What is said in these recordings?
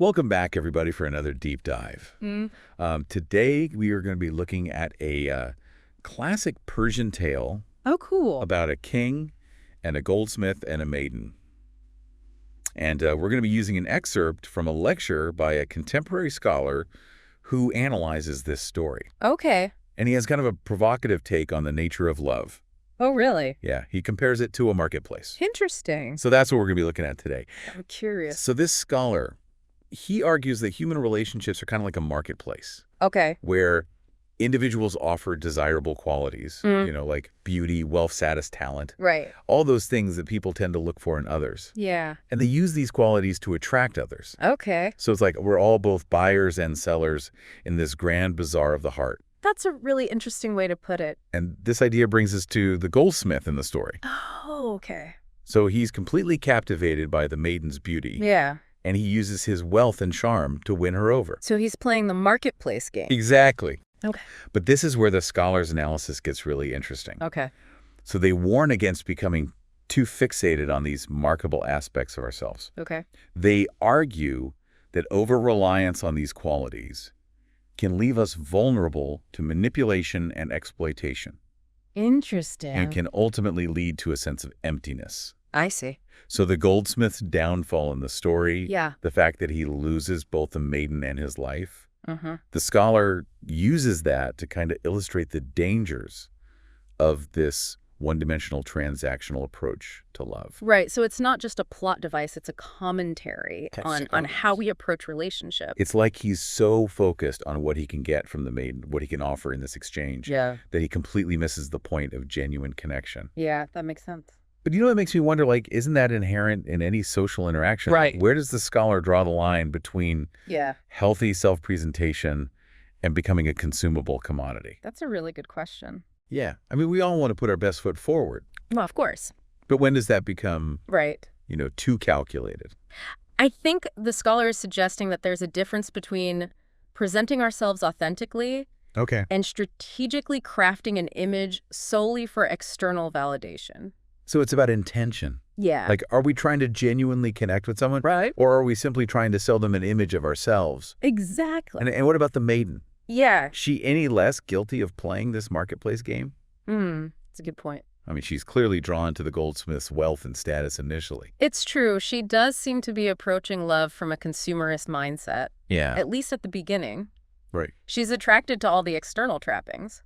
Welcome back, everybody, for another deep dive. Today, we are going to be looking at a classic Persian tale. Oh, cool. About a king and a goldsmith and a maiden. And we're going to be using an excerpt from a lecture by a contemporary scholar who analyzes this story. Okay. And he has kind of a provocative take on the nature of love. Oh, really? Yeah, he compares it to a marketplace. Interesting. So that's what we're going to be looking at today. I'm curious. So this scholar, he argues that human relationships are kind of like a marketplace. Okay. Where individuals offer desirable qualities, like beauty, wealth, status, talent. Right. All those things that people tend to look for in others. Yeah. And they use these qualities to attract others. Okay. So it's like we're all both buyers and sellers in this grand bazaar of the heart. That's a really interesting way to put it. And this idea brings us to the goldsmith in the story. Oh, okay. So he's completely captivated by the maiden's beauty. Yeah. And he uses his wealth and charm to win her over. So he's playing the marketplace game. Exactly. Okay. But this is where the scholar's analysis gets really interesting. Okay. So they warn against becoming too fixated on these marketable aspects of ourselves. Okay. They argue that over-reliance on these qualities can leave us vulnerable to manipulation and exploitation. Interesting. And can ultimately lead to a sense of emptiness. I see. So the goldsmith's downfall in the story, the fact that he loses both the maiden and his life, the scholar uses that to kind of illustrate the dangers of this one-dimensional transactional approach to love. Right. So it's not just a plot device. It's a commentary on how we approach relationships. It's like he's so focused on what he can get from the maiden, what he can offer in this exchange, that he completely misses the point of genuine connection. Yeah, that makes sense. But you know what makes me wonder, like, isn't that inherent in any social interaction? Right. Where does the scholar draw the line between healthy self-presentation and becoming a consumable commodity? That's a really good question. Yeah. I mean, we all want to put our best foot forward. Well, of course. But when does that become, too calculated? I think the scholar is suggesting that there's a difference between presenting ourselves authentically and strategically crafting an image solely for external validation. So it's about intention. Yeah. Like, are we trying to genuinely connect with someone? Right. Or are we simply trying to sell them an image of ourselves? Exactly. And what about the maiden? Yeah. She any less guilty of playing this marketplace game? That's a good point. I mean, she's clearly drawn to the goldsmith's wealth and status initially. It's true. She does seem to be approaching love from a consumerist mindset. Yeah. At least at the beginning. Right. She's attracted to all the external trappings.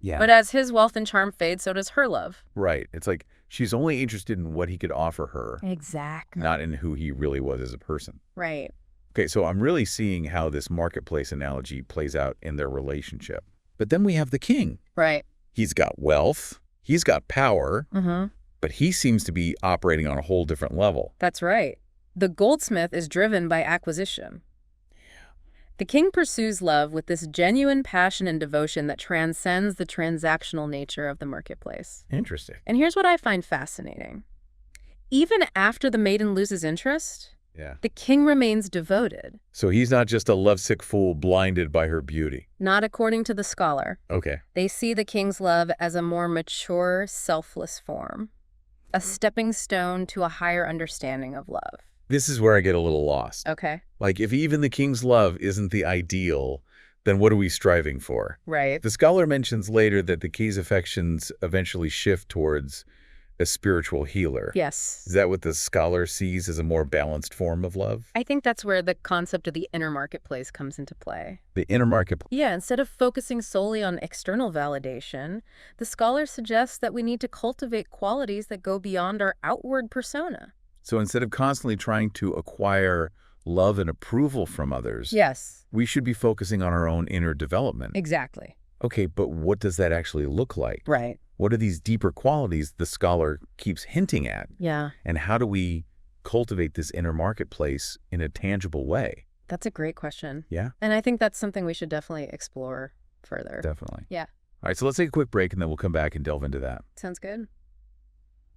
Yeah. But as his wealth and charm fade, so does her love. Right. It's like she's only interested in what he could offer her. Exactly. Not in who he really was as a person. Right. Okay, so I'm really seeing how this marketplace analogy plays out in their relationship. But then we have the king. Right. He's got wealth. He's got power. But he seems to be operating on a whole different level. That's right. The goldsmith is driven by acquisition. The king pursues love with this genuine passion and devotion that transcends the transactional nature of the marketplace. Interesting. And here's what I find fascinating. Even after the maiden loses interest, the king remains devoted. So he's not just a lovesick fool blinded by her beauty. Not according to the scholar. Okay. They see the king's love as a more mature, selfless form, a stepping stone to a higher understanding of love. This is where I get a little lost. Okay. Like, if even the king's love isn't the ideal, then what are we striving for? Right. The scholar mentions later that the king's affections eventually shift towards a spiritual healer. Yes. Is that what the scholar sees as a more balanced form of love? I think that's where the concept of the inner marketplace comes into play. The inner marketplace? Yeah, instead of focusing solely on external validation, the scholar suggests that we need to cultivate qualities that go beyond our outward persona. So instead of constantly trying to acquire love and approval from others, we should be focusing on our own inner development. Exactly. Okay, but what does that actually look like? Right. What are these deeper qualities the scholar keeps hinting at? Yeah. And how do we cultivate this inner marketplace in a tangible way? That's a great question. Yeah? And I think that's something we should definitely explore further. Definitely. Yeah. All right, so let's take a quick break and then we'll come back and delve into that. Sounds good.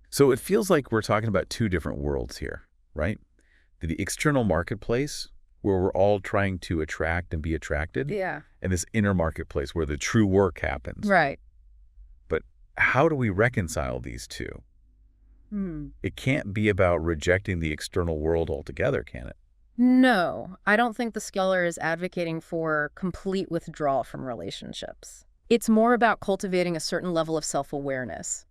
So it feels like we're talking about two different worlds here, right? The external marketplace, where we're all trying to attract and be attracted. Yeah. And this inner marketplace where the true work happens. Right. But how do we reconcile these two? It can't be about rejecting the external world altogether, can it? No, I don't think the scholar is advocating for complete withdrawal from relationships. It's more about cultivating a certain level of self-awareness.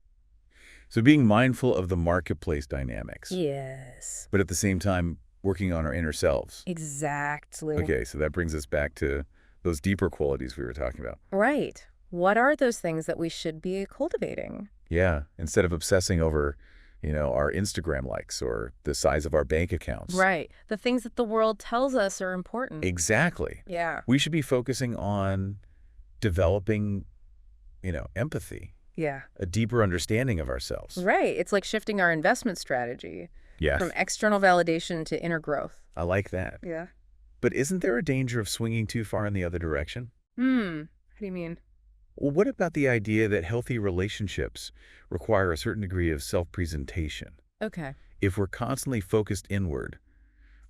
So being mindful of the marketplace dynamics. Yes. But at the same time, working on our inner selves. Exactly. Okay, so that brings us back to those deeper qualities we were talking about. Right. What are those things that we should be cultivating? Yeah, instead of obsessing over, our Instagram likes or the size of our bank accounts. Right. The things that the world tells us are important. Exactly. Yeah. We should be focusing on developing, empathy. Yeah. A deeper understanding of ourselves. Right. It's like shifting our investment strategy. Yes. From external validation to inner growth. I like that. Yeah. But isn't there a danger of swinging too far in the other direction? How do you mean? Well, what about the idea that healthy relationships require a certain degree of self-presentation? Okay. If we're constantly focused inward,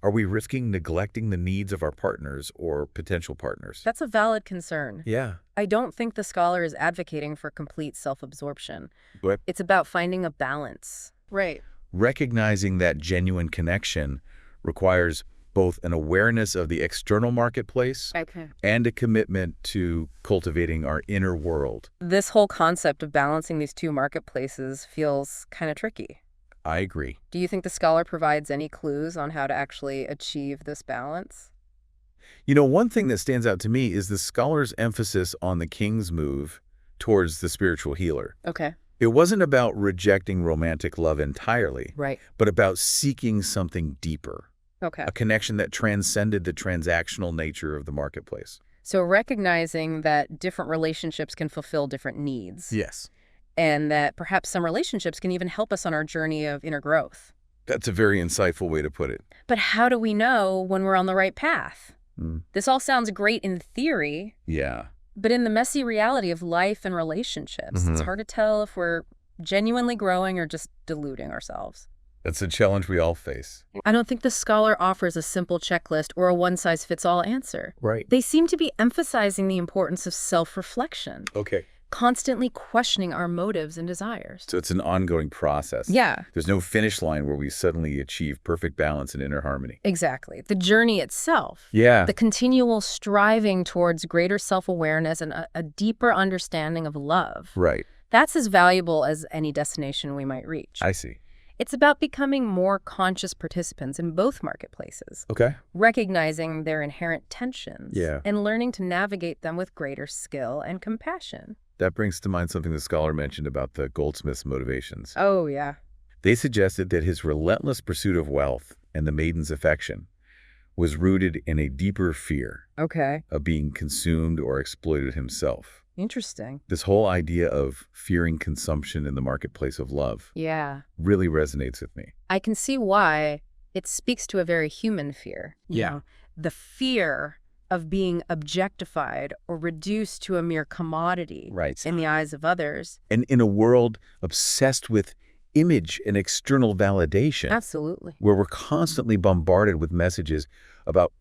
are we risking neglecting the needs of our partners or potential partners? That's a valid concern. Yeah. I don't think the scholar is advocating for complete self-absorption. But it's about finding a balance. Right. Recognizing that genuine connection requires both an awareness of the external marketplace and a commitment to cultivating our inner world. This whole concept of balancing these two marketplaces feels kind of tricky. I agree. Do you think the scholar provides any clues on how to actually achieve this balance? One thing that stands out to me is the scholar's emphasis on the king's move towards the spiritual healer. Okay. It wasn't about rejecting romantic love entirely, right, but about seeking something deeper. Okay. A connection that transcended the transactional nature of the marketplace. So recognizing that different relationships can fulfill different needs. Yes. And that perhaps some relationships can even help us on our journey of inner growth. That's a very insightful way to put it. But how do we know when we're on the right path? This all sounds great in theory. Yeah. But in the messy reality of life and relationships, it's hard to tell if we're genuinely growing or just deluding ourselves. That's a challenge we all face. I don't think the scholar offers a simple checklist or a one-size-fits-all answer. Right. They seem to be emphasizing the importance of self-reflection. Okay. Constantly questioning our motives and desires. So it's an ongoing process. Yeah. There's no finish line where we suddenly achieve perfect balance and inner harmony. Exactly. The journey itself. Yeah. The continual striving towards greater self-awareness and a deeper understanding of love. Right. That's as valuable as any destination we might reach. I see. It's about becoming more conscious participants in both marketplaces. Okay. Recognizing their inherent tensions. Yeah. And learning to navigate them with greater skill and compassion. That brings to mind something the scholar mentioned about the goldsmith's motivations. Oh, yeah. They suggested that his relentless pursuit of wealth and the maiden's affection was rooted in a deeper fear of being consumed or exploited himself. Interesting. This whole idea of fearing consumption in the marketplace of love really resonates with me. I can see why. It speaks to a very human fear. You know, the fear of being objectified or reduced to a mere commodity in the eyes of others. And in a world obsessed with image and external validation. Absolutely. Where we're constantly bombarded with messages about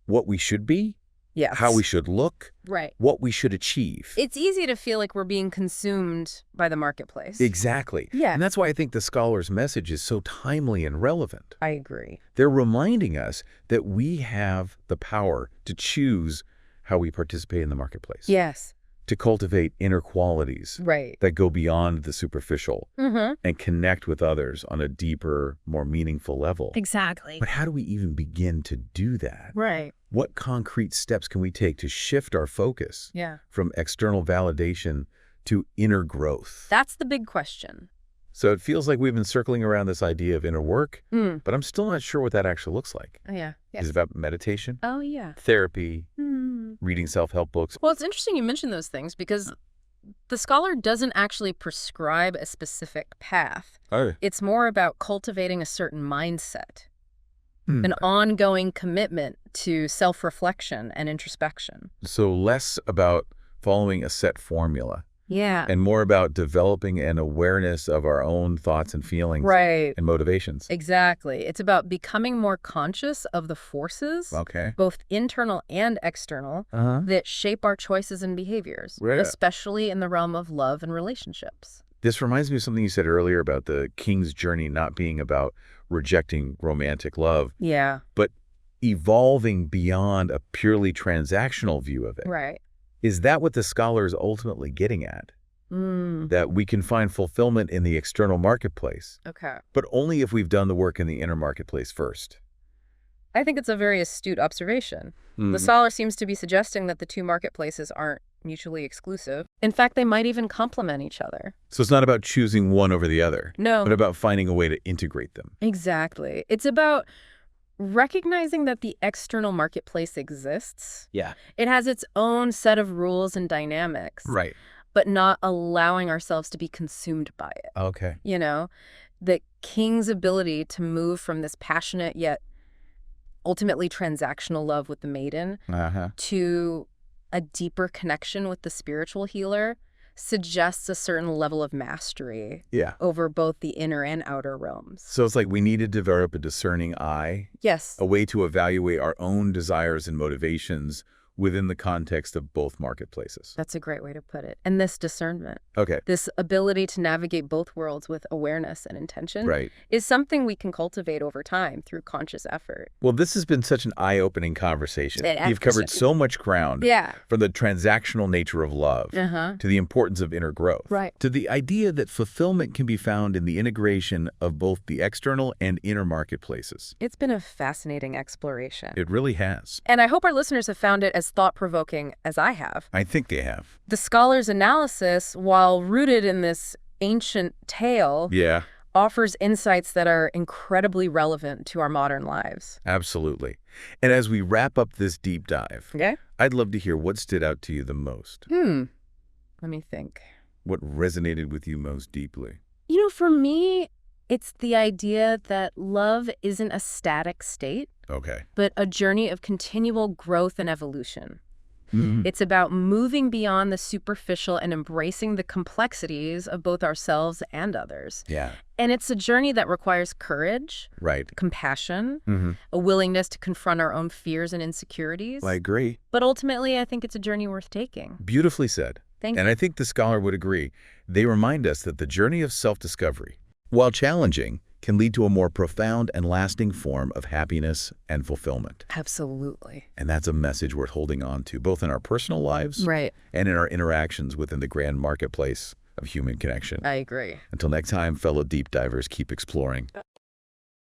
what we should be, how we should look, what we should achieve. It's easy to feel like we're being consumed by the marketplace. Exactly. Yeah. And that's why I think the scholar's message is so timely and relevant. I agree. They're reminding us that we have the power to choose how we participate in the marketplace. Yes. To cultivate inner qualities that go beyond the superficial and connect with others on a deeper, more meaningful level. Exactly. But how do we even begin to do that? Right. What concrete steps can we take to shift our focus from external validation to inner growth? That's the big question. So it feels like we've been circling around this idea of inner work, but I'm still not sure what that actually looks like. Oh, yeah. Yes. Is it about meditation? Oh, yeah. Therapy? Reading self-help books? Well, it's interesting you mention those things because the scholar doesn't actually prescribe a specific path. Oh. It's more about cultivating a certain mindset, an ongoing commitment to self-reflection and introspection. So less about following a set formula. Yeah. And more about developing an awareness of our own thoughts and feelings and motivations. Exactly. It's about becoming more conscious of the forces, both internal and external, that shape our choices and behaviors, especially in the realm of love and relationships. This reminds me of something you said earlier about the king's journey not being about rejecting romantic love, but evolving beyond a purely transactional view of it. Right. Is that what the scholar is ultimately getting at? That we can find fulfillment in the external marketplace, but only if we've done the work in the inner marketplace first. I think it's a very astute observation. The scholar seems to be suggesting that the two marketplaces aren't mutually exclusive. In fact, they might even complement each other. So it's not about choosing one over the other, no, but about finding a way to integrate them. Exactly. It's about recognizing that the external marketplace exists. Yeah. It has its own set of rules and dynamics. Right. But not allowing ourselves to be consumed by it. Okay. You know, the king's ability to move from this passionate yet ultimately transactional love with the maiden to a deeper connection with the spiritual healer suggests a certain level of mastery over both the inner and outer realms. So it's like we need to develop a discerning eye. Yes. A way to evaluate our own desires and motivations within the context of both marketplaces. That's a great way to put it. And this discernment, this ability to navigate both worlds with awareness and intention, is something we can cultivate over time through conscious effort. Well, this has been such an eye-opening conversation. You've covered so much ground, from the transactional nature of love to the importance of inner growth, to the idea that fulfillment can be found in the integration of both the external and inner marketplaces. It's been a fascinating exploration. It really has. And I hope our listeners have found it as thought-provoking as I have. I think they have. The scholar's analysis, while rooted in this ancient tale, offers insights that are incredibly relevant to our modern lives. Absolutely. And as we wrap up this deep dive, I'd love to hear what stood out to you the most. Let me think. What resonated with you most deeply? You know, for me, it's the idea that love isn't a static state, but a journey of continual growth and evolution. It's about moving beyond the superficial and embracing the complexities of both ourselves and others. And it's a journey that requires courage, compassion, a willingness to confront our own fears and insecurities. I agree. But ultimately, I think it's a journey worth taking. Beautifully said. Thank you. And I think the scholar would agree. They remind us that the journey of self-discovery, while challenging, can lead to a more profound and lasting form of happiness and fulfillment. Absolutely. And that's a message worth holding on to, both in our personal lives and in our interactions within the grand marketplace of human connection. I agree. Until next time, fellow deep divers, keep exploring.